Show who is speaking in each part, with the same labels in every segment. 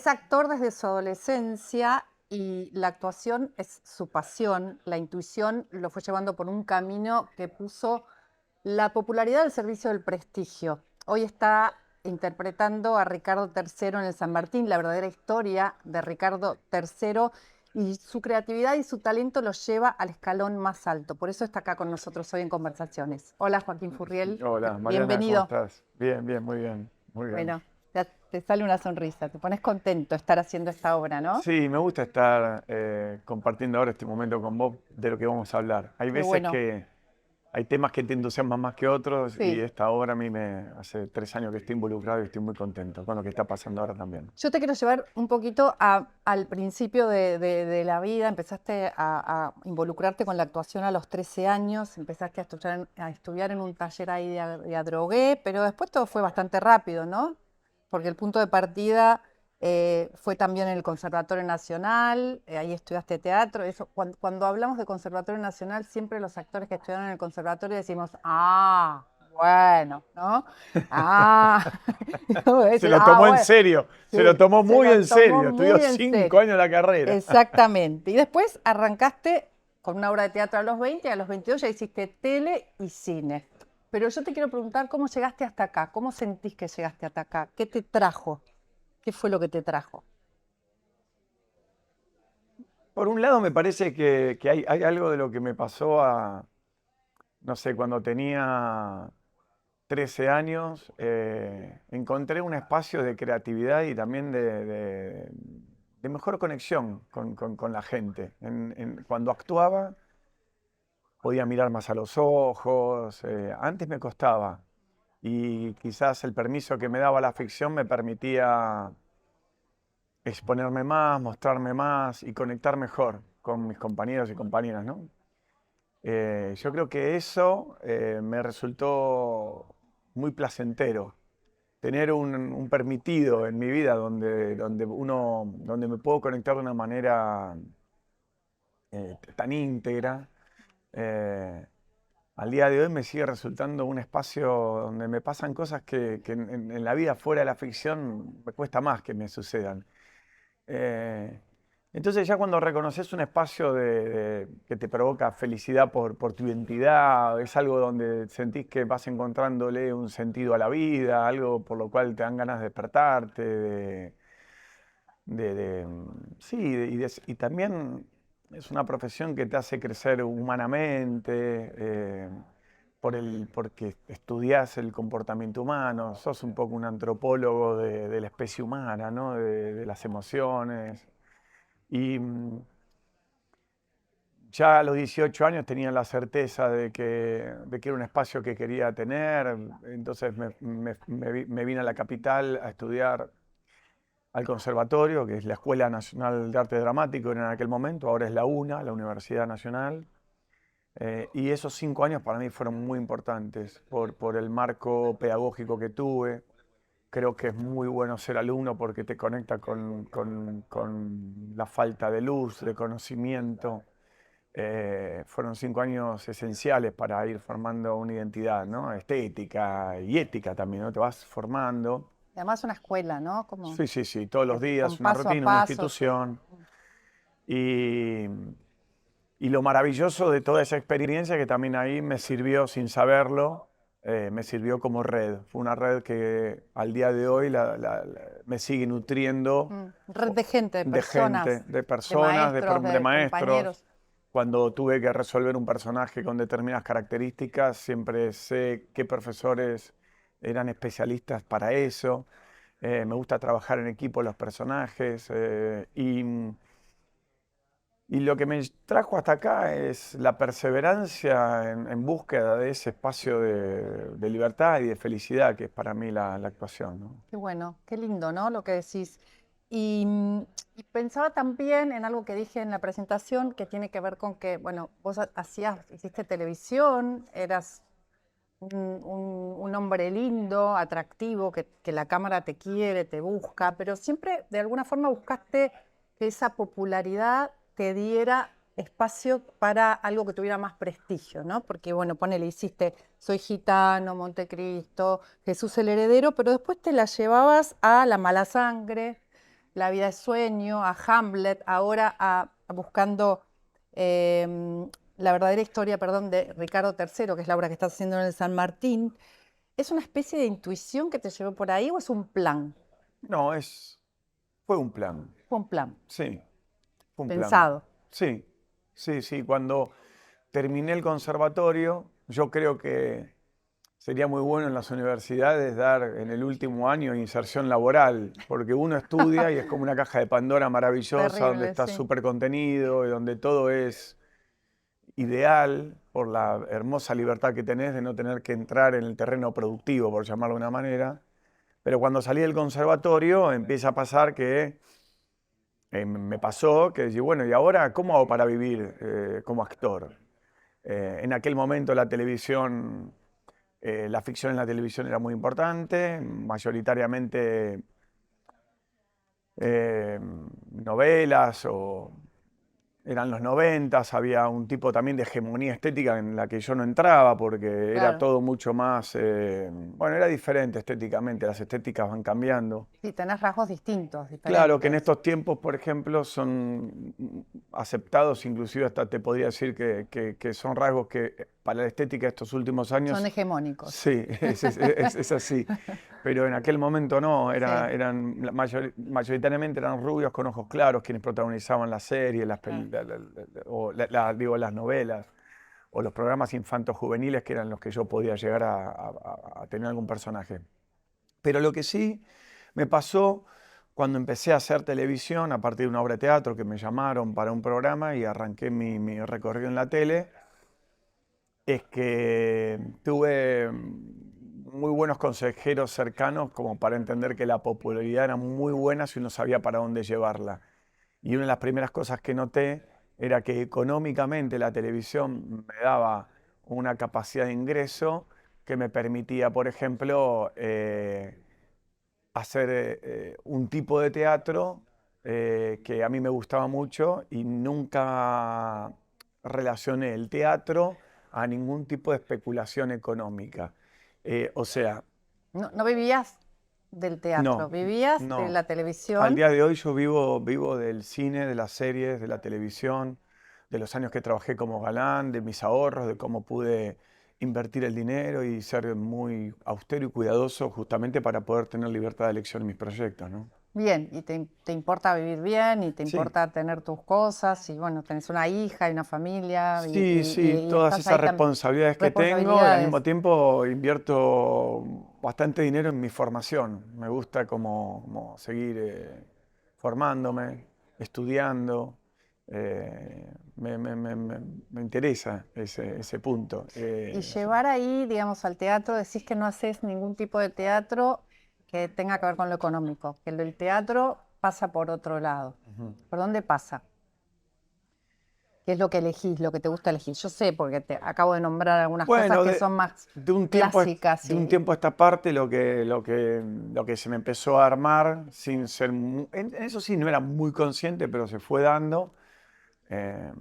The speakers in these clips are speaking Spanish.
Speaker 1: Es actor desde su adolescencia y la actuación es su pasión. La intuición lo fue llevando por un camino que puso la popularidad al servicio del prestigio. Hoy está interpretando a Ricardo III en el San Martín, la verdadera historia de Ricardo III, y su creatividad y su talento lo lleva al escalón más alto. Por eso está acá con nosotros hoy en Conversaciones. Hola, Joaquín Furriel.
Speaker 2: Hola, Mariana, ¿cómo
Speaker 1: Bienvenido.
Speaker 2: estás? Bien, bien, muy bien, muy bien.
Speaker 1: Bueno, ya te sale una sonrisa, te pones contento de estar haciendo esta obra, ¿no?
Speaker 2: Sí, me gusta estar compartiendo ahora este momento con vos de lo que vamos a hablar. Hay
Speaker 1: Qué
Speaker 2: veces
Speaker 1: bueno.
Speaker 2: que hay temas que te entusiasman más que otros y
Speaker 1: Sí.
Speaker 2: esta obra a mí hace 3 años que estoy involucrado y estoy muy contento con lo que está pasando ahora también.
Speaker 1: Yo te quiero llevar un poquito al principio de la vida. Empezaste a involucrarte con la actuación a los 13 años, empezaste a estudiar en un taller ahí de Adrogué, pero después todo fue bastante rápido, ¿no? Porque el punto de partida fue también en el Conservatorio Nacional, ahí estudiaste teatro. Eso, cuando hablamos de Conservatorio Nacional, siempre los actores que estudiaron en el conservatorio decimos, ah, bueno, ¿no? Ah, ¿cómo
Speaker 2: Se
Speaker 1: decir?
Speaker 2: lo
Speaker 1: Ah,
Speaker 2: tomó en
Speaker 1: bueno.
Speaker 2: serio, se lo
Speaker 1: Sí,
Speaker 2: tomó
Speaker 1: se
Speaker 2: muy
Speaker 1: lo
Speaker 2: en
Speaker 1: tomó
Speaker 2: serio, estudió
Speaker 1: muy en
Speaker 2: 5
Speaker 1: serio.
Speaker 2: años la carrera.
Speaker 1: Exactamente. Y después arrancaste con una obra de teatro a los 20, a los 22 ya hiciste tele y cine. Pero yo te quiero preguntar cómo llegaste hasta acá, cómo sentís que llegaste hasta acá, qué te trajo, qué fue lo que te trajo.
Speaker 2: Por un lado me parece que hay algo de lo que me pasó no sé, cuando tenía 13 años, encontré un espacio de creatividad y también de mejor conexión con la gente. Cuando actuaba podía mirar más a los ojos, antes me costaba y quizás el permiso que me daba la ficción me permitía exponerme más, mostrarme más y conectar mejor con mis compañeros y compañeras, ¿no? Yo creo que eso me resultó muy placentero. Tener un permitido en mi vida donde me puedo conectar de una manera tan íntegra, eh, al día de hoy me sigue resultando un espacio donde me pasan cosas que en la vida fuera de la ficción me cuesta más que me sucedan. Eh, entonces ya cuando reconoces un espacio que te provoca felicidad por tu identidad, es algo donde sentís que vas encontrándole un sentido a la vida, algo por lo cual te dan ganas de despertarte, sí, y también es una profesión que te hace crecer humanamente, porque estudias el comportamiento humano, sos un poco un antropólogo de la especie humana, ¿no? De las emociones. Y ya a los 18 años tenía la certeza de que era un espacio que quería tener, entonces me vine a la capital a estudiar al conservatorio, que es la Escuela Nacional de Arte Dramático en aquel momento, ahora es la UNA, la Universidad Nacional. Y esos 5 años para mí fueron muy importantes por el marco pedagógico que tuve. Creo que es muy bueno ser alumno porque te conecta con la falta de luz, de conocimiento. Fueron 5 años esenciales para ir formando una identidad, ¿no? Estética y ética también, ¿no? Te vas formando.
Speaker 1: Y además una escuela, ¿no? Como
Speaker 2: Sí, sí, sí, todos los
Speaker 1: con
Speaker 2: días, una
Speaker 1: paso a
Speaker 2: rutina, una
Speaker 1: paso.
Speaker 2: institución. Y, y lo maravilloso de toda esa experiencia que también ahí me sirvió sin saberlo, me sirvió como red. Fue una red que al día de hoy me sigue nutriendo
Speaker 1: Red de gente, de
Speaker 2: de gente,
Speaker 1: personas,
Speaker 2: de
Speaker 1: de
Speaker 2: personas,
Speaker 1: maestros,
Speaker 2: de
Speaker 1: de
Speaker 2: maestros.
Speaker 1: compañeros.
Speaker 2: Cuando tuve que resolver un personaje con determinadas características, siempre sé qué profesores eran especialistas para eso. Me gusta trabajar en equipo los personajes. Y lo que me trajo hasta acá es la perseverancia en búsqueda de ese espacio de libertad y de felicidad que es para mí la actuación, ¿no?
Speaker 1: Qué bueno, qué lindo, ¿no? Lo que decís. Y pensaba también en algo que dije en la presentación que tiene que ver con que, bueno, vos hiciste televisión, eras un hombre lindo, atractivo, que la cámara te quiere, te busca, pero siempre de alguna forma buscaste que esa popularidad te diera espacio para algo que tuviera más prestigio, ¿no? Porque, bueno, ponele, hiciste Soy Gitano, Montecristo, Jesús el Heredero, pero después te la llevabas a La Mala Sangre, La vida es sueño, a Hamlet, ahora buscando la verdadera historia, perdón, de Ricardo III, que es la obra que estás haciendo en el San Martín. ¿Es una especie de intuición que te llevó por ahí o es un plan?
Speaker 2: No, fue un plan.
Speaker 1: Fue un plan,
Speaker 2: Sí, fue un plan.
Speaker 1: pensado.
Speaker 2: Sí, sí, sí. Cuando terminé el conservatorio, yo creo que sería muy bueno en las universidades dar en el último año inserción laboral, porque uno estudia y es como una caja de Pandora maravillosa donde
Speaker 1: Terrible,
Speaker 2: está
Speaker 1: sí.
Speaker 2: súper contenido y donde todo es ideal por la hermosa libertad que tenés de no tener que entrar en el terreno productivo, por llamarlo de una manera. Pero cuando salí del conservatorio empieza a pasar que me pasó que dije, bueno, ¿y ahora cómo hago para vivir como actor? En aquel momento la televisión, la ficción en la televisión era muy importante, mayoritariamente novelas o eran los 90, había un tipo también de hegemonía estética en la que yo no entraba porque era
Speaker 1: Claro.
Speaker 2: todo mucho más, bueno, era diferente estéticamente, las estéticas van cambiando.
Speaker 1: Sí, tenés rasgos distintos,
Speaker 2: Claro que en
Speaker 1: diferentes.
Speaker 2: estos tiempos, por ejemplo, son aceptados, inclusive hasta te podría decir que son rasgos que para la estética de estos últimos
Speaker 1: Son
Speaker 2: años,
Speaker 1: hegemónicos.
Speaker 2: sí, es así. Pero en aquel momento no,
Speaker 1: Sí,
Speaker 2: eran mayoritariamente eran rubios con ojos claros quienes protagonizaban las series,
Speaker 1: claro.
Speaker 2: o digo, las novelas, o los programas infantos juveniles que eran los que yo podía llegar a tener algún personaje. Pero lo que sí me pasó cuando empecé a hacer televisión, a partir de una obra de teatro que me llamaron para un programa y arranqué mi recorrido en la tele, es que tuve muy buenos consejeros cercanos como para entender que la popularidad era muy buena si uno sabía para dónde llevarla. Y una de las primeras cosas que noté era que económicamente la televisión me daba una capacidad de ingreso que me permitía, por ejemplo, hacer un tipo de teatro que a mí me gustaba mucho y nunca relacioné el teatro a ningún tipo de especulación económica. O sea,
Speaker 1: No, no vivías del teatro,
Speaker 2: no,
Speaker 1: vivías de
Speaker 2: no.
Speaker 1: la
Speaker 2: Al
Speaker 1: televisión.
Speaker 2: día de hoy yo vivo del cine, de las series, de la televisión, de los años que trabajé como galán, de mis ahorros, de cómo pude invertir el dinero y ser muy austero y cuidadoso justamente para poder tener libertad de elección en mis proyectos, ¿no?
Speaker 1: Bien, y te importa vivir bien, y te
Speaker 2: Sí,
Speaker 1: importa tener tus cosas, y bueno, tenés una hija y una familia,
Speaker 2: sí, sí,
Speaker 1: y
Speaker 2: todas
Speaker 1: estás
Speaker 2: esas
Speaker 1: ahí también.
Speaker 2: responsabilidades que tengo y al mismo
Speaker 1: Responsabilidades.
Speaker 2: tiempo invierto bastante dinero en mi formación. Me gusta como seguir formándome, estudiando. Me interesa ese punto.
Speaker 1: Y llevar ahí, digamos, al teatro, decís que no haces ningún tipo de teatro que tenga que ver con lo económico, que el teatro pasa por otro lado.
Speaker 2: Ujú.
Speaker 1: ¿Por dónde pasa? ¿Qué es lo que elegís, lo que te gusta elegir? Yo sé, porque te acabo de nombrar algunas cosas
Speaker 2: Bueno,
Speaker 1: que son más
Speaker 2: de un tiempo,
Speaker 1: clásicas
Speaker 2: de un tiempo a esta parte lo que se me empezó a armar, sin ser, en eso sí no era muy consciente, pero se fue dando. eh,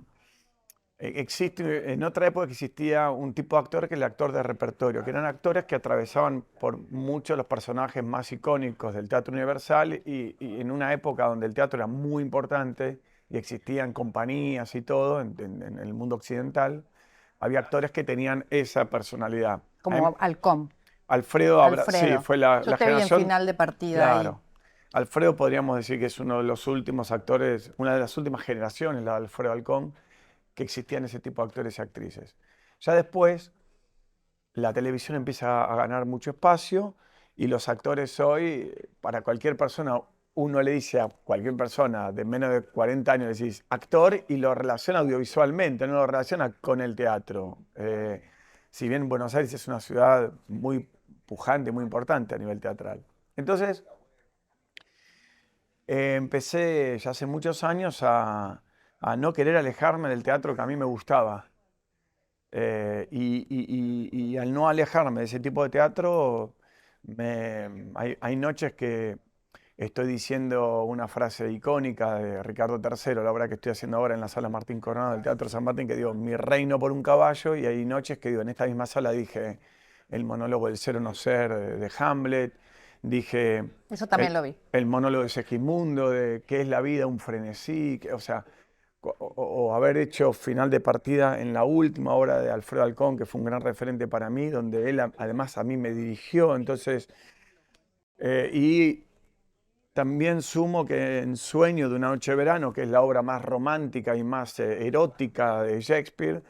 Speaker 2: en otra época existía un tipo de actor que es el actor de repertorio, que eran actores que atravesaban por muchos los personajes más icónicos del teatro universal y en una época donde el teatro era muy importante y existían compañías y todo en el mundo occidental, había actores que tenían esa personalidad.
Speaker 1: como halcón,
Speaker 2: Sí,
Speaker 1: Alfredo.
Speaker 2: fue la,
Speaker 1: Yo
Speaker 2: la
Speaker 1: te vi en
Speaker 2: generación,
Speaker 1: final de partida ahí.
Speaker 2: claro. Alfredo podríamos decir que es uno de los últimos actores, una de las últimas generaciones, la de Alfredo Alcón, que existían ese tipo de actores y actrices. Ya después, la televisión empieza a ganar mucho espacio y los actores hoy, para cualquier persona, uno le dice a cualquier persona de menos de 40 años, le decís actor y lo relaciona audiovisualmente, no lo relaciona con el teatro. Si bien Buenos Aires es una ciudad muy pujante, muy importante a nivel teatral. Entonces, empecé ya hace muchos años a no querer alejarme del teatro que a mí me gustaba. Y al no alejarme de ese tipo de teatro, hay noches que estoy diciendo una frase icónica de Ricardo III, la obra que estoy haciendo ahora en la sala Martín Coronado del Teatro San Martín, que digo, mi reino por un caballo, y hay noches que digo, en esta misma sala dije el monólogo del ser o no ser de Hamlet, Dije,
Speaker 1: Eso también lo vi.
Speaker 2: el monólogo de Segismundo, de qué es la vida, un frenesí, o sea, o haber hecho final de partida en la última obra de Alfredo Alcón, que fue un gran referente para mí, donde él además a mí me dirigió, entonces, y también sumo que en Sueño de una noche de verano, que es la obra más romántica y más erótica de Shakespeare,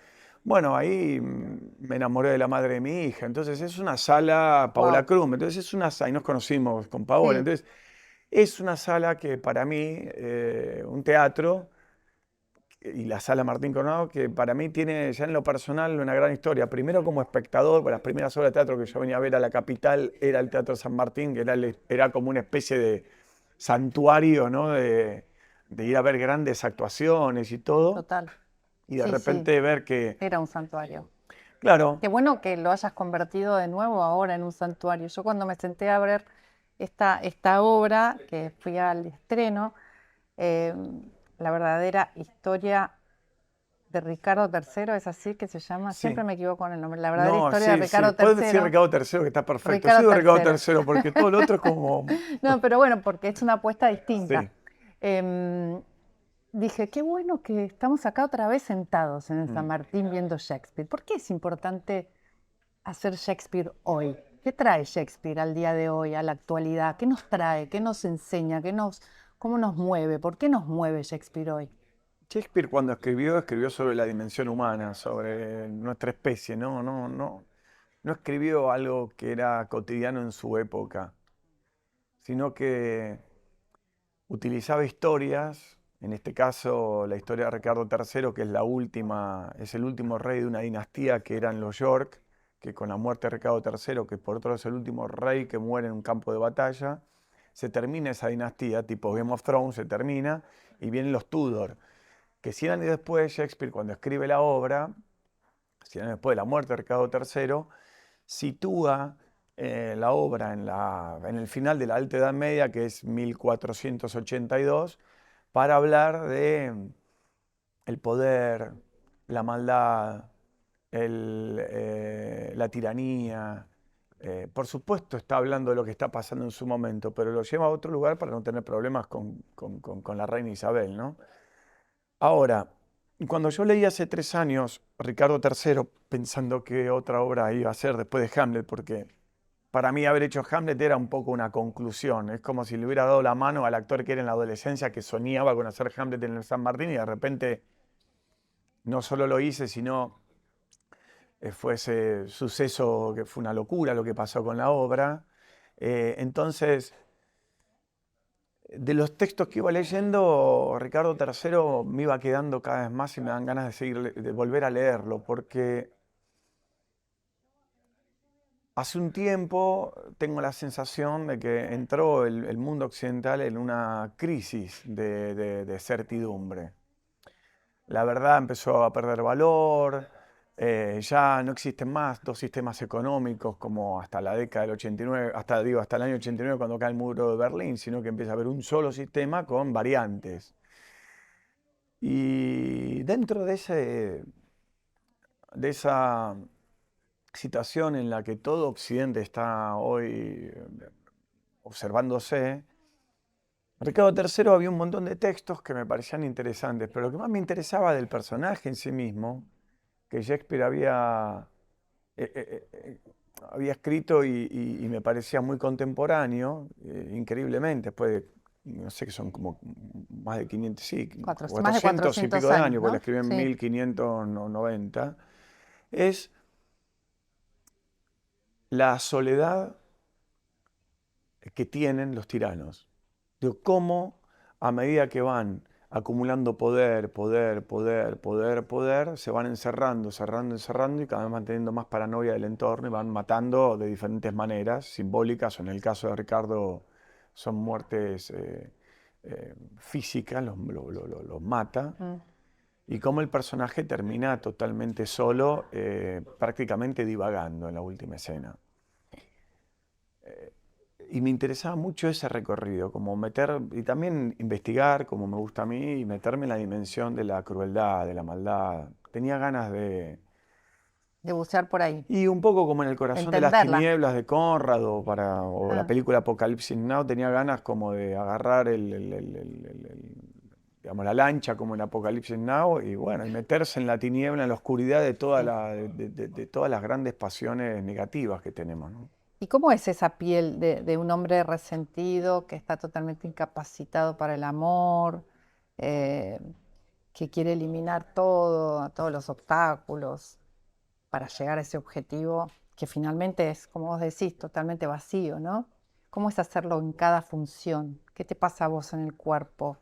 Speaker 2: bueno, ahí me enamoré de la madre de mi hija. Entonces es una sala, Paola
Speaker 1: Wow.
Speaker 2: Krum, entonces es una sala, y nos conocimos con Paola,
Speaker 1: Sí,
Speaker 2: entonces es una sala que para mí, un teatro, y la sala Martín Coronado, que para mí tiene ya en lo personal una gran historia. Primero como espectador, pues las primeras obras de teatro que yo venía a ver a la capital era el Teatro San Martín, que era como una especie de santuario, ¿no? De ir a ver grandes actuaciones y todo,
Speaker 1: total.
Speaker 2: y de
Speaker 1: Sí, sí,
Speaker 2: repente ver que,
Speaker 1: era un santuario.
Speaker 2: claro,
Speaker 1: Qué bueno que lo hayas convertido de nuevo ahora en un santuario. Yo cuando me senté a ver esta obra, que fui al estreno, eh, la verdadera historia de Ricardo III, ¿es así que se llama?
Speaker 2: sí.
Speaker 1: Siempre me equivoco con el nombre. La verdadera
Speaker 2: No,
Speaker 1: historia de
Speaker 2: sí, sí.
Speaker 1: Ricardo
Speaker 2: Puedes decir
Speaker 1: III.
Speaker 2: Ricardo III, que está perfecto. Sí,
Speaker 1: Ricardo
Speaker 2: digo Ricardo
Speaker 1: III.
Speaker 2: III, porque todo lo otro es como.
Speaker 1: No, pero bueno, porque es una apuesta distinta.
Speaker 2: Sí.
Speaker 1: Em, Dije, qué bueno que estamos acá otra vez sentados en el San
Speaker 2: Mm.
Speaker 1: Martín viendo Shakespeare. ¿Por qué es importante hacer Shakespeare hoy? ¿Qué trae Shakespeare al día de hoy, a la actualidad? ¿Qué nos trae? ¿Qué nos enseña? ¿Cómo nos mueve? ¿Por qué nos mueve Shakespeare hoy?
Speaker 2: Shakespeare cuando escribió sobre la dimensión humana, sobre nuestra especie, no escribió algo que era cotidiano en su época, sino que utilizaba historias, en este caso la historia de Ricardo III, que es la última, es el último rey de una dinastía que eran los York, que con la muerte de Ricardo III, que por otro lado es el último rey que muere en un campo de batalla, se termina esa dinastía, tipo Game of Thrones, se termina, y vienen los Tudor, que 100 años después Shakespeare, cuando escribe la obra, 100 años después de la muerte de Ricardo III, sitúa la obra en el final de la Alta Edad Media, que es 1482, para hablar de el poder, la maldad, la tiranía. Por supuesto está hablando de lo que está pasando en su momento, pero lo lleva a otro lugar para no tener problemas con la reina Isabel, ¿no? Ahora, cuando yo leí hace 3 años Ricardo III, pensando que otra obra iba a ser después de Hamlet, porque para mí haber hecho Hamlet era un poco una conclusión. Es como si le hubiera dado la mano al actor que era en la adolescencia, que soñaba con hacer Hamlet en el San Martín, y de repente no solo lo hice, sino fue ese suceso que fue una locura lo que pasó con la obra. Entonces, de los textos que iba leyendo, Ricardo III me iba quedando cada vez más y me dan ganas de seguir, de volver a leerlo, porque hace un tiempo tengo la sensación de que entró el mundo occidental en una crisis de certidumbre. La verdad empezó a perder valor, ya no existen más dos sistemas económicos como hasta la década del 89, hasta el año 89 cuando cae el muro de Berlín, sino que empieza a haber un solo sistema con variantes. Y dentro de esa situación en la que todo Occidente está hoy observándose, Ricardo III había un montón de textos que me parecían interesantes, pero lo que más me interesaba del personaje en sí mismo, que Shakespeare eh, eh, eh, había escrito y me parecía muy contemporáneo, increíblemente, después de, no sé, que son como más de 500, sí,
Speaker 1: Más de
Speaker 2: 400 y pico
Speaker 1: 400
Speaker 2: de
Speaker 1: años,
Speaker 2: años, porque la
Speaker 1: ¿no?
Speaker 2: escribí en
Speaker 1: Sí.
Speaker 2: 1590, es la soledad que tienen los tiranos. De cómo a medida que van acumulando poder, se van encerrando y cada vez van teniendo más paranoia del entorno y van matando de diferentes maneras, simbólicas o en el caso de Ricardo son muertes físicas, los mata.
Speaker 1: Mm.
Speaker 2: Y cómo el personaje termina totalmente solo, prácticamente divagando en la última escena. Y me interesaba mucho ese recorrido, como meter, y también investigar, como me gusta a mí, y meterme en la dimensión de la crueldad, de la maldad. Tenía ganas
Speaker 1: de bucear por ahí,
Speaker 2: Y un poco como en El corazón de las
Speaker 1: entenderla.
Speaker 2: tinieblas de Conrad o la
Speaker 1: Ah,
Speaker 2: película Apocalipsis Now, tenía ganas como de agarrar digamos, la lancha como en Apocalipsis Now y bueno, y meterse en la tiniebla, en la oscuridad de,
Speaker 1: sí.
Speaker 2: de todas las grandes pasiones negativas que tenemos, ¿no?
Speaker 1: ¿Y cómo es esa piel de un hombre resentido que está totalmente incapacitado para el amor, eh, que quiere eliminar todo, todos los obstáculos para llegar a ese objetivo que finalmente es, como vos decís, totalmente vacío, ¿no? ¿Cómo es hacerlo en cada función? ¿Qué te pasa a vos en el cuerpo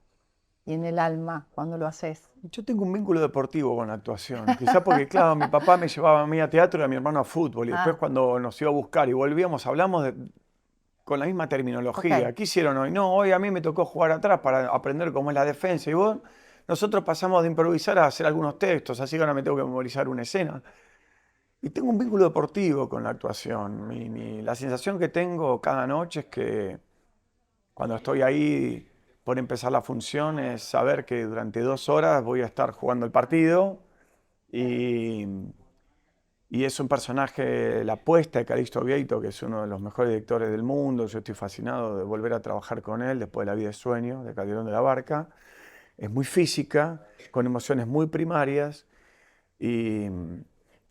Speaker 1: y en el alma cuando lo haces?
Speaker 2: Yo tengo un vínculo deportivo con la actuación, quizá porque, claro, mi papá me llevaba a mí a teatro y a mi hermano a fútbol, y después
Speaker 1: Ah,
Speaker 2: cuando nos iba a buscar y volvíamos, hablamos con la misma terminología.
Speaker 1: ok.
Speaker 2: ¿Qué hicieron hoy? No, hoy a mí me tocó jugar atrás para aprender cómo es la defensa, y vos, nosotros pasamos de improvisar a hacer algunos textos, así que ahora me tengo que memorizar una escena. Y tengo un vínculo deportivo con la actuación. La sensación que tengo cada noche es que cuando estoy ahí por empezar la función es saber que durante 2 horas voy a estar jugando el partido y, y es un personaje, la apuesta de Calixto Vieito, que es uno de los mejores directores del mundo. Yo estoy fascinado de volver a trabajar con él después de La vida de sueño, de Calderón de la Barca. Es muy física, con emociones muy primarias y,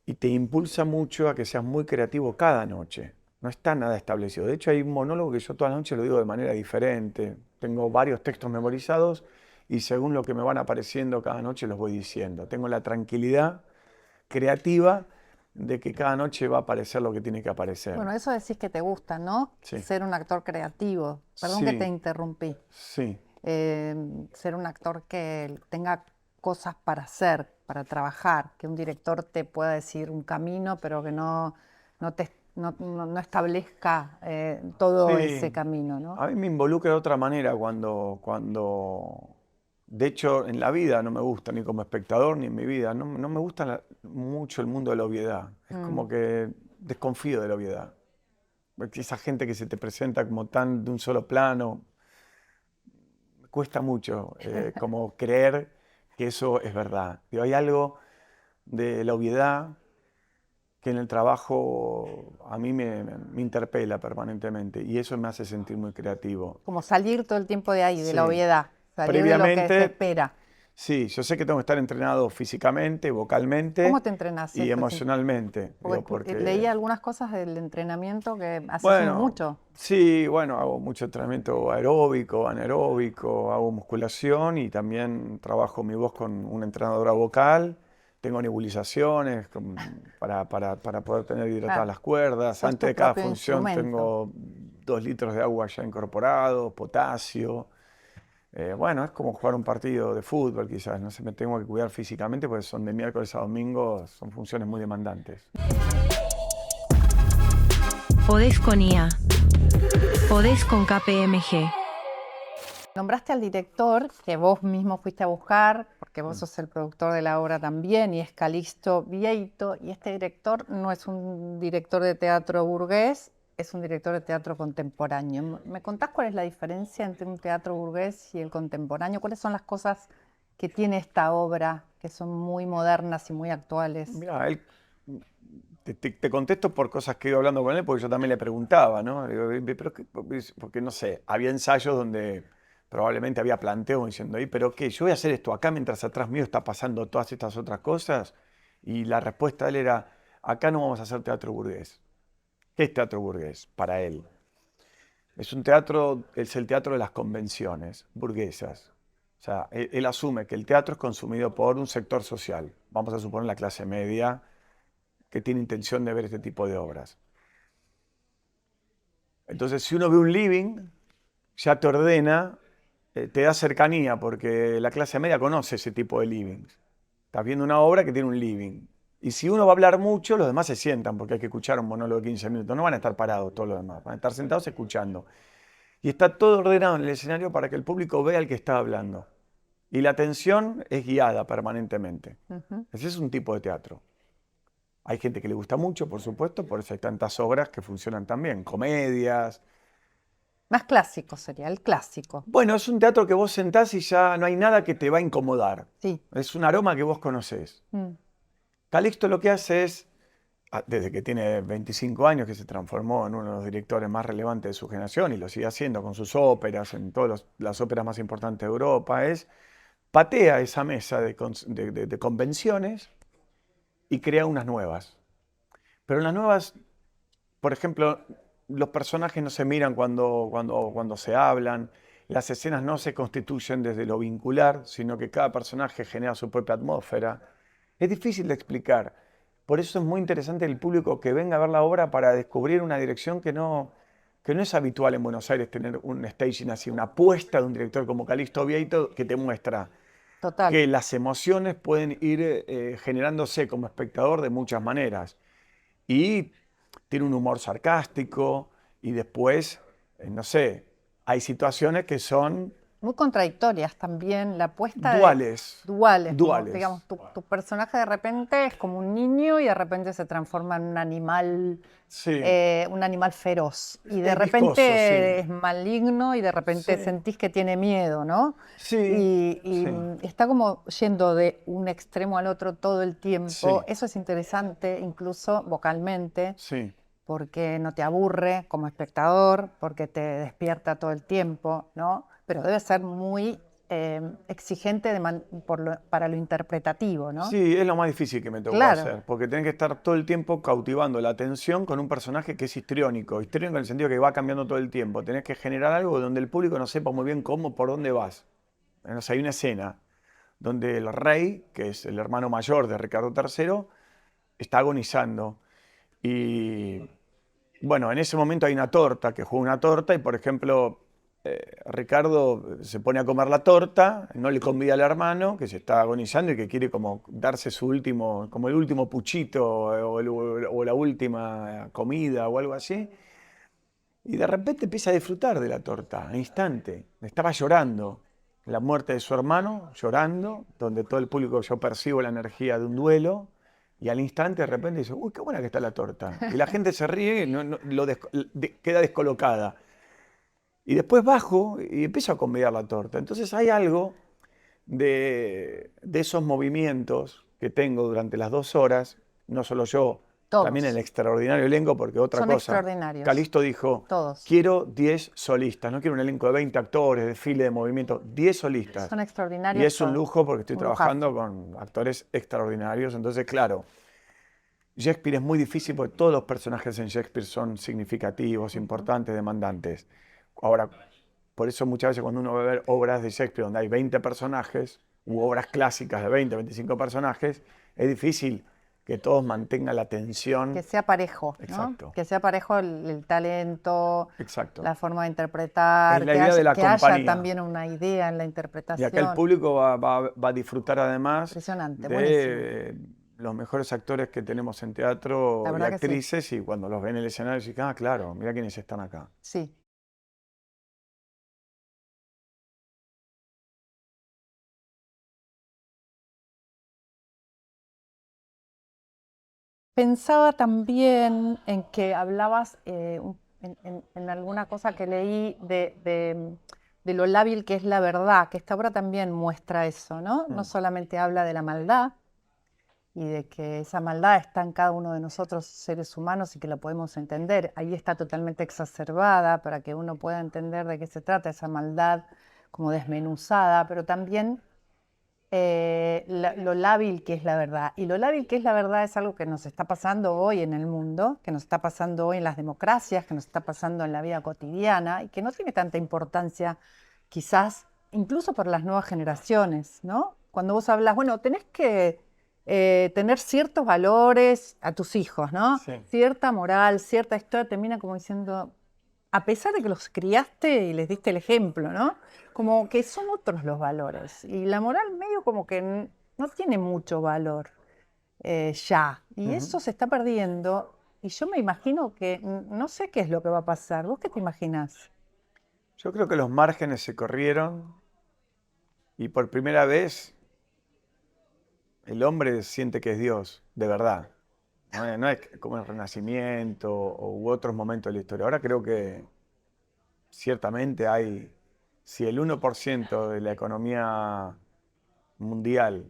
Speaker 2: y te impulsa mucho a que seas muy creativo cada noche. No está nada establecido. De hecho, hay un monólogo que yo todas las noches lo digo de manera diferente. Tengo varios textos memorizados y según lo que me van apareciendo cada noche los voy diciendo. Tengo la tranquilidad creativa de que cada noche va a aparecer lo que tiene que aparecer.
Speaker 1: Bueno, eso decís que te gusta, ¿no?
Speaker 2: Sí,
Speaker 1: Ser un actor creativo. Perdón que te
Speaker 2: sí,
Speaker 1: interrumpí.
Speaker 2: sí.
Speaker 1: eh, Ser un actor que tenga cosas para hacer, para trabajar, que un director te pueda decir un camino, pero que no establezca todo ese
Speaker 2: Sí,
Speaker 1: camino, ¿no?
Speaker 2: a mí me involucra de otra manera de hecho, en la vida no me gusta, ni como espectador, ni en mi vida, no me gusta mucho el mundo de la obviedad. Es
Speaker 1: Mm.
Speaker 2: como que desconfío de la obviedad. Esa gente que se te presenta como tan de un solo plano, me cuesta mucho como creer que eso es verdad. Digo, hay algo de la obviedad que en el trabajo a mí me interpela permanentemente y eso me hace sentir muy creativo.
Speaker 1: Como salir todo el tiempo de ahí, de la
Speaker 2: Sí,
Speaker 1: obviedad, salir de lo que se
Speaker 2: previamente,
Speaker 1: espera.
Speaker 2: sí, yo sé que tengo que estar entrenado físicamente,
Speaker 1: ¿Cómo
Speaker 2: vocalmente
Speaker 1: te entrenás
Speaker 2: y
Speaker 1: eso? Sí.
Speaker 2: emocionalmente.
Speaker 1: Porque
Speaker 2: Digo,
Speaker 1: leí
Speaker 2: porque,
Speaker 1: algunas cosas del entrenamiento que haces
Speaker 2: bueno,
Speaker 1: mucho.
Speaker 2: sí, bueno, hago mucho entrenamiento aeróbico, anaeróbico, hago musculación y también trabajo mi voz con una entrenadora vocal. Tengo nebulizaciones para poder tener hidratadas
Speaker 1: Claro,
Speaker 2: las cuerdas.
Speaker 1: sos
Speaker 2: Antes
Speaker 1: tu
Speaker 2: de cada
Speaker 1: propio
Speaker 2: función
Speaker 1: instrumento.
Speaker 2: tengo 2 litros de agua ya incorporados, potasio. Bueno, es como jugar un partido de fútbol quizás. No sé, me tengo que cuidar físicamente porque son de miércoles a domingo, son funciones muy demandantes.
Speaker 3: Podés con IA. Podés con KPMG.
Speaker 1: Nombraste al director que vos mismo fuiste a buscar, porque vos
Speaker 2: Mm.
Speaker 1: sos el productor de la obra también, y es Calixto Vieito, y este director no es un director de teatro burgués, es un director de teatro contemporáneo. ¿Me contás cuál es la diferencia entre un teatro burgués y el contemporáneo? ¿Cuáles son las cosas que tiene esta obra que son muy modernas y muy actuales?
Speaker 2: Mira, te contesto por cosas que iba hablando con él, porque yo también le preguntaba, ¿no? Digo, pero porque no sé, había ensayos donde probablemente había planteos diciendo, pero qué, yo voy a hacer esto acá mientras atrás mío está pasando todas estas otras cosas. Y la respuesta de él era, acá no vamos a hacer teatro burgués. ¿Qué es teatro burgués para él? Es un teatro, es el teatro de las convenciones burguesas. O sea, él asume que el teatro es consumido por un sector social, vamos a suponer la clase media, que tiene intención de ver este tipo de obras. Entonces, si uno ve un living, ya te ordena, te da cercanía, porque la clase media conoce ese tipo de livings. Estás viendo una obra que tiene un living. Y si uno va a hablar mucho, los demás se sientan, porque hay que escuchar un monólogo de 15 minutos. No van a estar parados todos los demás, van a estar sentados escuchando. Y está todo ordenado en el escenario para que el público vea al que está hablando. Y la atención es guiada permanentemente.
Speaker 1: Ujú.
Speaker 2: Ese es un tipo de teatro. Hay gente que le gusta mucho, por supuesto, por eso hay tantas obras que funcionan también, comedias.
Speaker 1: Más clásico sería, el clásico.
Speaker 2: Bueno, es un teatro que vos sentás y ya no hay nada que te va a incomodar.
Speaker 1: Sí.
Speaker 2: Es un aroma que vos conocés.
Speaker 1: Mm.
Speaker 2: Calixto lo que hace es desde que tiene 25 años, que se transformó en uno de los directores más relevantes de su generación y lo sigue haciendo con sus óperas, en todas las óperas más importantes de Europa, patea esa mesa de convenciones y crea unas nuevas. Pero las nuevas, por ejemplo, los personajes no se miran cuando se hablan, las escenas no se constituyen desde lo vincular, sino que cada personaje genera su propia atmósfera. Es difícil de explicar. Por eso es muy interesante el público que venga a ver la obra para descubrir una dirección que no es habitual en Buenos Aires tener un staging así, una apuesta de un director como Calixto Vieito que te muestra
Speaker 1: Total.
Speaker 2: que las emociones pueden ir generándose como espectador de muchas maneras. Y tiene un humor sarcástico y después, no sé, hay situaciones que son
Speaker 1: Muy contradictorias también, la apuesta de
Speaker 2: duales,
Speaker 1: duales, como
Speaker 2: duales.
Speaker 1: digamos, tu personaje de repente es como un niño y de repente se transforma en
Speaker 2: Sí,
Speaker 1: un animal feroz. Y de
Speaker 2: es viscoso,
Speaker 1: repente
Speaker 2: sí.
Speaker 1: es maligno y de repente
Speaker 2: Sí,
Speaker 1: sentís que tiene miedo, ¿no?
Speaker 2: sí,
Speaker 1: Y
Speaker 2: sí,
Speaker 1: está como yendo de un extremo al otro todo el tiempo.
Speaker 2: sí,
Speaker 1: Eso es interesante, incluso vocalmente,
Speaker 2: sí.
Speaker 1: porque no te aburre como espectador, porque te despierta todo el tiempo, ¿no? Pero debe ser muy exigente para lo interpretativo, ¿no?
Speaker 2: Sí, es lo más difícil que me tocó
Speaker 1: Claro,
Speaker 2: hacer, porque tenés que estar todo el tiempo cautivando la atención con un personaje que es histriónico. Histriónico en el sentido que va cambiando todo el tiempo. Tenés que generar algo donde el público no sepa muy bien cómo, por dónde vas. O sea, hay una escena donde el rey, que es el hermano mayor de Ricardo III, está agonizando. Y bueno, en ese momento hay una torta, que juega una torta, y por ejemplo, Ricardo se pone a comer la torta, no le convida al hermano, que se está agonizando y que quiere como darse su último, como el último puchito o la última comida o algo así. Y de repente empieza a disfrutar de la torta, al instante. Estaba llorando. La muerte de su hermano, llorando, donde todo el público yo percibo la energía de un duelo. Y al instante de repente dice, uy, qué buena que está la torta. Y la gente se ríe y queda descolocada. Y después bajo y empiezo a convidar la torta. Entonces hay algo de esos movimientos que tengo durante las 2 horas, no solo yo, también el
Speaker 1: todos.
Speaker 2: extraordinario elenco, porque otra
Speaker 1: Son
Speaker 2: cosa,
Speaker 1: extraordinarios,
Speaker 2: Calixto dijo,
Speaker 1: todos.
Speaker 2: quiero 10 solistas, no quiero un elenco de 20 actores, desfile de movimiento, 10 solistas.
Speaker 1: Son
Speaker 2: Y
Speaker 1: extraordinarios
Speaker 2: es un
Speaker 1: todos.
Speaker 2: lujo porque estoy
Speaker 1: Un lujazo.
Speaker 2: trabajando con actores extraordinarios, entonces claro, Shakespeare es muy difícil porque todos los personajes en Shakespeare son significativos,
Speaker 1: Ujú.
Speaker 2: importantes, demandantes. Ahora, por eso muchas veces cuando uno va a ver obras de Shakespeare donde hay 20 personajes, u obras clásicas de 20, 25 personajes, es difícil que todos mantengan la
Speaker 1: Que
Speaker 2: atención.
Speaker 1: sea parejo, ¿no?
Speaker 2: Exacto,
Speaker 1: Que sea parejo el talento,
Speaker 2: exacto.
Speaker 1: la forma de
Speaker 2: Es
Speaker 1: interpretar,
Speaker 2: la idea de la
Speaker 1: que haya
Speaker 2: compañía.
Speaker 1: también una idea en la
Speaker 2: Y acá el
Speaker 1: interpretación.
Speaker 2: público va a disfrutar además
Speaker 1: Impresionante, buenísimo.
Speaker 2: de los mejores actores que tenemos en
Speaker 1: La
Speaker 2: teatro y
Speaker 1: verdad que sí.
Speaker 2: actrices y cuando los ven en el escenario dicen, ah, claro, mira quiénes están acá.
Speaker 1: Sí. Pensaba también en que hablabas en alguna cosa que leí de lo lábil que es la verdad, que esta obra también muestra eso, ¿no? No
Speaker 2: Mm.
Speaker 1: solamente habla de la maldad y de que esa maldad está en cada uno de nosotros seres humanos y que la podemos entender. Ahí está totalmente exacerbada para que uno pueda entender de qué se trata esa maldad como desmenuzada, pero también lo lábil que es la verdad. Y lo lábil que es la verdad es algo que nos está pasando hoy en el mundo, que nos está pasando hoy en las democracias, que nos está pasando en la vida cotidiana y que no tiene tanta importancia quizás incluso por las nuevas generaciones, ¿no? Cuando vos hablas, bueno, tenés que tener ciertos valores a tus hijos, ¿no?
Speaker 2: Sí.
Speaker 1: Cierta moral, cierta historia, termina como diciendo, a pesar de que los criaste y les diste el ejemplo, ¿no? Como que son otros los valores. Y la moral medio como que no tiene mucho valor ya. Y
Speaker 2: Ujú.
Speaker 1: eso se está perdiendo. Y yo me imagino que no sé qué es lo que va a pasar. ¿Vos qué te imaginás?
Speaker 2: Yo creo que los márgenes se corrieron y por primera vez el hombre siente que es Dios, de verdad. No es como el Renacimiento u otros momentos de la historia. Ahora creo que ciertamente hay, si el 1% de la economía mundial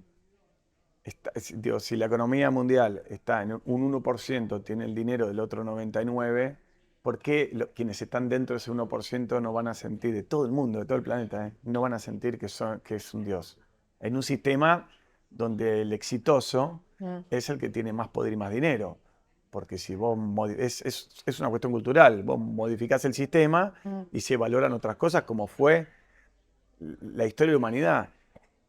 Speaker 2: digo, si la economía mundial está en un 1%, tiene el dinero del otro 99%, ¿por qué quienes están dentro de ese 1% no van a sentir, de todo el mundo, de todo el planeta, no van a sentir que es un Dios? En un sistema donde el exitoso es el que tiene más poder y más dinero. Porque si vos es una cuestión cultural, vos modificás el sistema y se valoran otras cosas como fue la historia de la humanidad.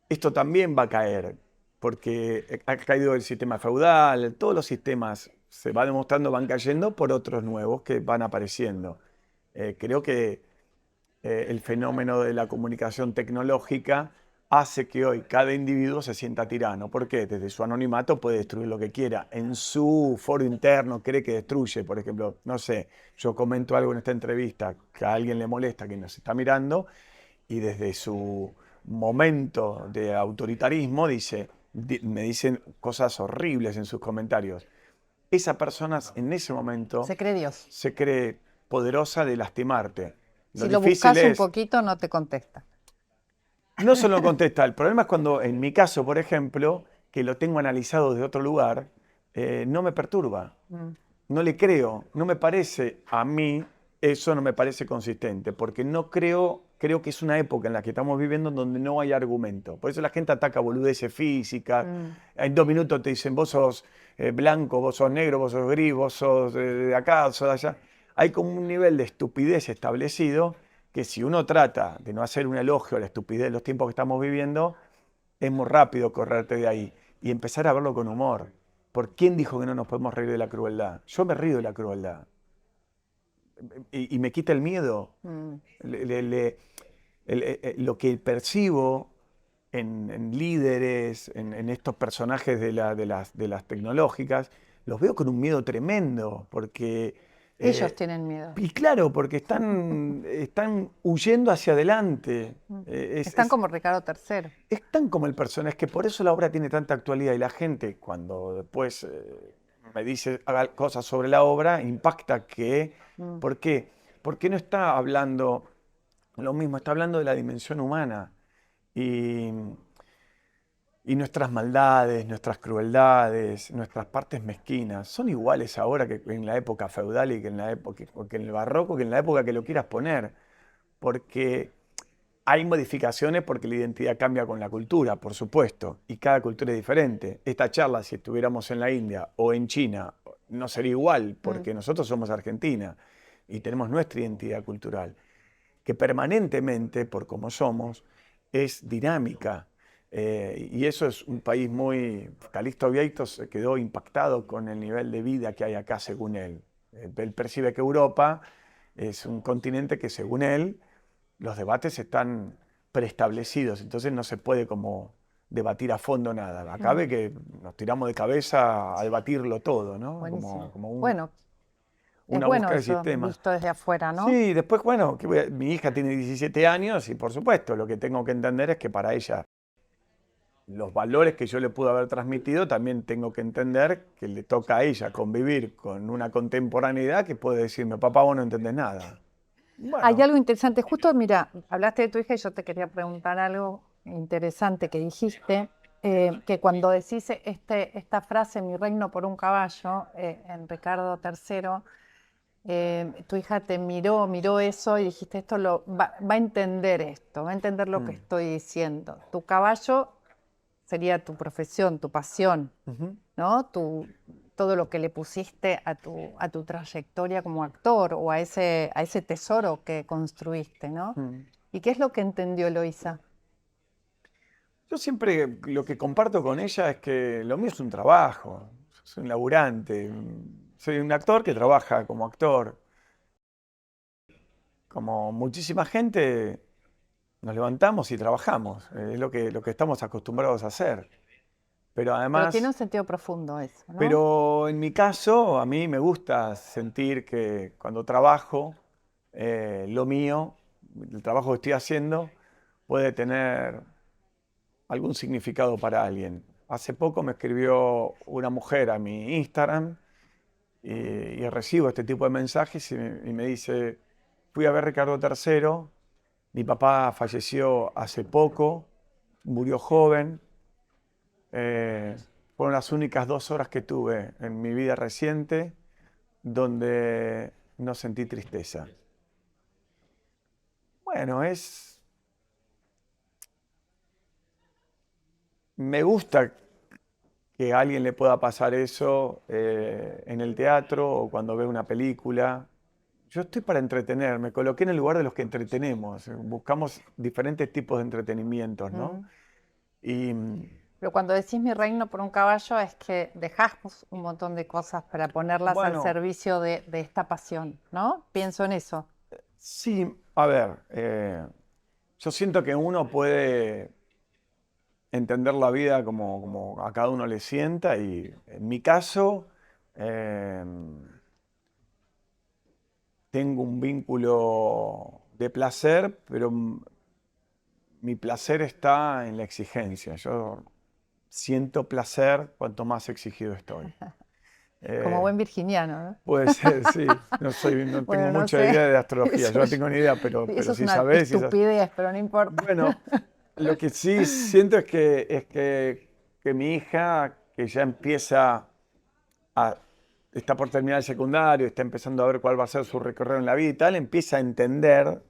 Speaker 2: Esto también va a caer, porque ha caído el sistema feudal, todos los sistemas se va demostrando, van cayendo por otros nuevos que van apareciendo. Creo que el fenómeno de la comunicación tecnológica hace que hoy cada individuo se sienta tirano. ¿Por qué? Desde su anonimato puede destruir lo que quiera. En su foro interno cree que destruye. Por ejemplo, no sé, yo comento algo en esta entrevista que a alguien le molesta, que nos está mirando, y desde su momento de autoritarismo me dicen cosas horribles en sus comentarios. Esa persona en ese momento
Speaker 1: Se cree Dios.
Speaker 2: se cree poderosa de lastimarte.
Speaker 1: Si lo buscas un poquito, no te contesta.
Speaker 2: No solo contesta, el problema es cuando, en mi caso, por ejemplo, que lo tengo analizado de otro lugar, no me perturba. No le creo, no me parece, a mí, eso no me parece consistente, porque no creo que es una época en la que estamos viviendo donde no hay argumento. Por eso la gente ataca boludeces físicas, en 2 minutos te dicen, vos sos blanco, vos sos negro, vos sos gris, vos sos de acá, sos de allá. Hay como un nivel de estupidez establecido que si uno trata de no hacer un elogio a la estupidez de los tiempos que estamos viviendo, es muy rápido correrte de ahí y empezar a verlo con humor. ¿Por quién dijo que no nos podemos reír de la crueldad? Yo me río de la crueldad. Y me quita el miedo. Lo que percibo en líderes, en estos personajes de las tecnológicas, los veo con un miedo tremendo, porque...
Speaker 1: Ellos tienen miedo.
Speaker 2: Y claro, porque están huyendo hacia adelante.
Speaker 1: Están como Ricardo III.
Speaker 2: Están como el personaje, es que por eso la obra tiene tanta actualidad y la gente cuando después me dice haga cosas sobre la obra, impacta que... ¿Por qué? Porque no está hablando lo mismo, está hablando de la dimensión humana y nuestras maldades, nuestras crueldades, nuestras partes mezquinas, son iguales ahora que en la época feudal y que que en el barroco, que en la época que lo quieras poner, porque hay modificaciones porque la identidad cambia con la cultura, por supuesto, y cada cultura es diferente. Esta charla, si estuviéramos en la India o en China, no sería igual, porque nosotros somos Argentina y tenemos nuestra identidad cultural, que permanentemente, por como somos, es dinámica. Y eso es un país muy... Calixto Vieito se quedó impactado con el nivel de vida que hay acá, según él. Él percibe que Europa es un continente que, según él, los debates están preestablecidos, entonces no se puede como debatir a fondo nada. Acá ve que nos tiramos de cabeza a debatirlo todo, ¿no?
Speaker 1: Bueno,
Speaker 2: una
Speaker 1: es bueno
Speaker 2: búsqueda de
Speaker 1: eso,
Speaker 2: sistema.
Speaker 1: visto desde afuera, ¿no?
Speaker 2: Sí, después, bueno, mi hija tiene 17 años y por supuesto lo que tengo que entender es que para ella los valores que yo le pude haber transmitido, también tengo que entender que le toca a ella convivir con una contemporaneidad que puede decirme, papá, vos no entendés nada. Bueno.
Speaker 1: Hay algo interesante, justo, mira, hablaste de tu hija y yo te quería preguntar algo interesante que dijiste, que cuando decís esta frase, mi reino por un caballo, en Ricardo III, tu hija te miró eso y dijiste, esto va a entender esto, va a entender lo que estoy diciendo. Tu caballo sería tu profesión, tu pasión, ¿no? Todo lo que le pusiste a tu trayectoria como actor o a ese tesoro que construiste, ¿no? ¿Y qué es lo que entendió Eloísa?
Speaker 2: Yo siempre lo que comparto con ella es que lo mío es un trabajo, soy un laburante, soy un actor que trabaja como actor. Como muchísima gente, nos levantamos y trabajamos, es lo que estamos acostumbrados a hacer. Pero además...
Speaker 1: Pero tiene un sentido profundo eso, ¿no?
Speaker 2: Pero en mi caso, a mí me gusta sentir que cuando trabajo, lo mío, el trabajo que estoy haciendo, puede tener algún significado para alguien. Hace poco me escribió una mujer a mi Instagram y recibo este tipo de mensajes y me dice, fui a ver Ricardo III, mi papá falleció hace poco, murió joven, Fueron las únicas 2 horas que tuve en mi vida reciente donde no sentí tristeza. Bueno, me gusta que a alguien le pueda pasar eso en el teatro o cuando ve una película. Yo estoy para entretener, me coloqué en el lugar de los que entretenemos, buscamos diferentes tipos de entretenimientos, ¿no? Y
Speaker 1: Pero cuando decís mi reino por un caballo es que dejás un montón de cosas para ponerlas al
Speaker 2: bueno,
Speaker 1: servicio de esta pasión, ¿no? Pienso en eso.
Speaker 2: sí, a ver, yo siento que uno puede entender la vida como a cada uno le sienta y en mi caso eh, tengo un vínculo de placer, pero mi placer está en la exigencia. Yo siento placer cuanto más exigido estoy.
Speaker 1: Como
Speaker 2: Eh,
Speaker 1: buen virginiano, ¿no?
Speaker 2: Puede ser, sí. No tengo
Speaker 1: Bueno, no
Speaker 2: mucha
Speaker 1: sé.
Speaker 2: idea de astrología. Yo no
Speaker 1: Eso,
Speaker 2: tengo ni idea, pero
Speaker 1: eso es
Speaker 2: si
Speaker 1: una
Speaker 2: sabés.
Speaker 1: estupidez, pero no importa.
Speaker 2: Bueno, lo que sí siento que mi hija, que ya está por terminar el secundario, está empezando a ver cuál va a ser su recorrido en la vida y tal, empieza a entender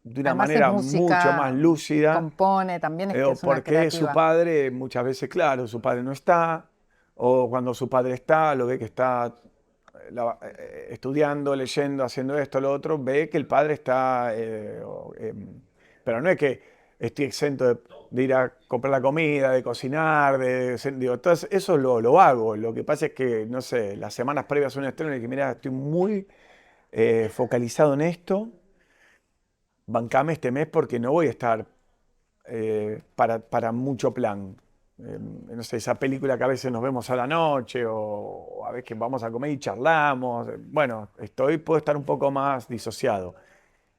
Speaker 2: de una
Speaker 1: Además es
Speaker 2: manera mucho más
Speaker 1: música,
Speaker 2: lúcida
Speaker 1: compone, también es que es una
Speaker 2: por qué su
Speaker 1: creativa.
Speaker 2: padre, muchas veces, claro, su padre no está, o cuando su padre está, lo ve que está estudiando, leyendo, haciendo esto, lo otro, ve que el padre está, pero no es que estoy exento de ir a comprar la comida, de cocinar, digo, entonces eso lo hago. Lo que pasa es que, no sé, las semanas previas a un estreno, le dije, mira, estoy muy focalizado en esto, bancame este mes porque no voy a estar para mucho plan. No sé, esa película que a veces nos vemos a la noche o a veces vamos a comer y charlamos. Bueno, puedo estar un poco más disociado.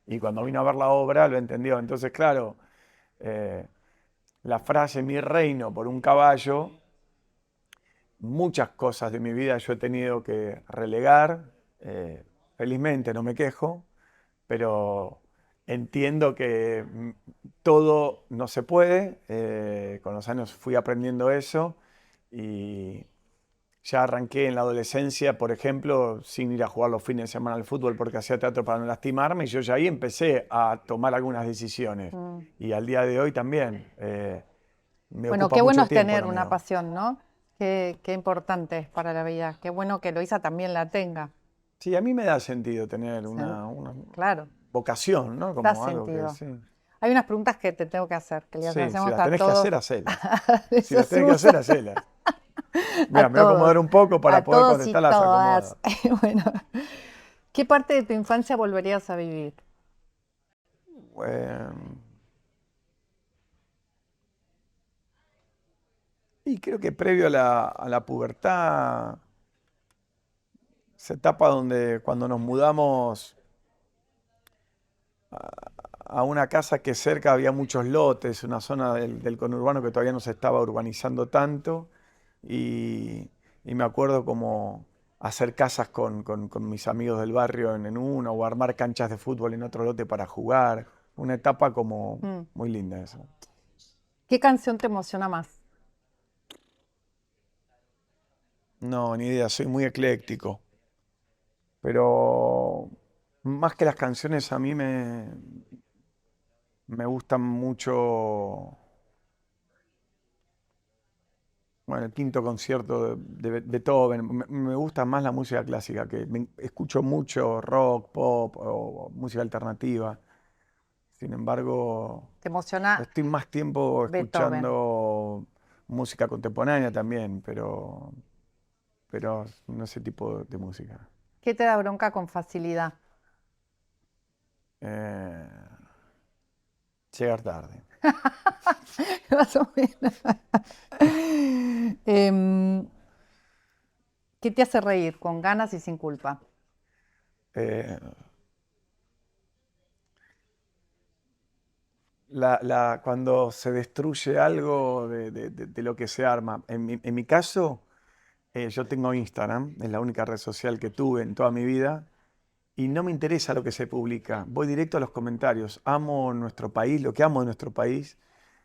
Speaker 2: Y cuando vino a ver la obra lo entendió. Entonces, claro, eh, la frase mi reino por un caballo, muchas cosas de mi vida yo he tenido que relegar. Felizmente no me quejo, pero entiendo que todo no se puede. Con los años fui aprendiendo eso y ya arranqué en la adolescencia, por ejemplo, sin ir a jugar los fines de semana al fútbol porque hacía teatro para no lastimarme y yo ya ahí empecé a tomar algunas decisiones. Y al día de hoy también me
Speaker 1: Bueno,
Speaker 2: ocupa
Speaker 1: qué bueno
Speaker 2: mucho
Speaker 1: es
Speaker 2: tiempo,
Speaker 1: tener
Speaker 2: lo
Speaker 1: una
Speaker 2: mío.
Speaker 1: pasión, ¿no? Qué importante es para la vida. Qué bueno que Eloísa también la tenga.
Speaker 2: Sí, a mí me da sentido tener
Speaker 1: Sen-
Speaker 2: una
Speaker 1: Claro,
Speaker 2: vocación, ¿no?
Speaker 1: da
Speaker 2: Como algo que
Speaker 1: sentido.
Speaker 2: sí.
Speaker 1: Hay unas preguntas que te tengo que hacer, que les
Speaker 2: Sí, si
Speaker 1: hacemos
Speaker 2: las
Speaker 1: a
Speaker 2: tenés que
Speaker 1: todos.
Speaker 2: hacer, hacelas. Si
Speaker 1: Eso
Speaker 2: las
Speaker 1: se
Speaker 2: tenés que hacer,
Speaker 1: usa
Speaker 2: hacelas.
Speaker 1: a
Speaker 2: Mira, me voy a
Speaker 1: todos,
Speaker 2: acomodar un poco para
Speaker 1: a
Speaker 2: poder
Speaker 1: todos y
Speaker 2: contestarlas,
Speaker 1: todas.
Speaker 2: acomodo.
Speaker 1: Bueno, ¿qué parte de tu infancia volverías a vivir?
Speaker 2: Eh, y creo que previo a la pubertad, esa etapa donde cuando nos mudamos a una casa que cerca había muchos lotes, una zona del conurbano que todavía no se estaba urbanizando tanto, y, y me acuerdo como hacer casas con mis amigos del barrio en uno, o armar canchas de fútbol en otro lote para jugar. Una etapa como
Speaker 1: Mm.
Speaker 2: muy linda esa.
Speaker 1: ¿Qué canción te emociona más?
Speaker 2: No, ni idea, soy muy ecléctico. Pero más que las canciones, a mí me gustan mucho, bueno, el quinto concierto de Beethoven. Me gusta más la música clásica, escucho mucho rock, pop o música alternativa. Sin embargo,
Speaker 1: ¿Te emociona
Speaker 2: estoy más tiempo
Speaker 1: Beethoven?
Speaker 2: escuchando música contemporánea también, pero no ese tipo de música.
Speaker 1: ¿Qué te da bronca con facilidad?
Speaker 2: Eh, Llegar tarde.
Speaker 1: Más o menos. Em, ¿Qué te hace reír con ganas y sin culpa?
Speaker 2: Eh, Cuando se destruye algo de lo que se arma. En mi caso, yo tengo Instagram, es la única red social que tuve en toda mi vida, y no me interesa lo que se publica. Voy directo a los comentarios. Amo nuestro país, lo que amo de nuestro país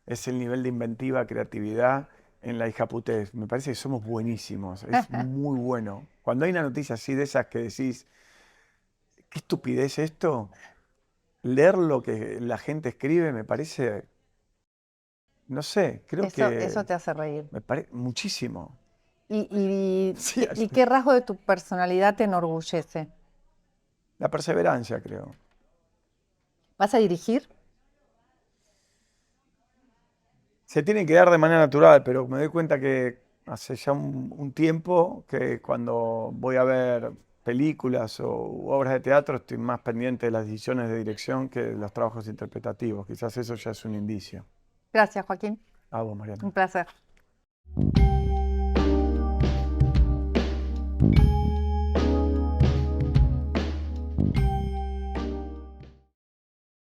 Speaker 2: es el nivel de inventiva, creatividad, en la hijaputez. Me parece que somos buenísimos, es muy bueno. Cuando hay una noticia así de esas que decís, qué estupidez esto, leer lo que la gente escribe me parece, no sé, creo
Speaker 1: Eso
Speaker 2: que
Speaker 1: te hace reír.
Speaker 2: me parece muchísimo. Sí,
Speaker 1: ¿Y qué rasgo de tu personalidad te enorgullece?
Speaker 2: la perseverancia, creo.
Speaker 1: ¿Vas a dirigir?
Speaker 2: Se tiene que dar de manera natural, pero me doy cuenta que hace ya un tiempo que cuando voy a ver películas o obras de teatro estoy más pendiente de las decisiones de dirección que de los trabajos interpretativos. Quizás eso ya es un indicio.
Speaker 1: Gracias, Joaquín.
Speaker 2: A vos, Mariana.
Speaker 1: Un placer.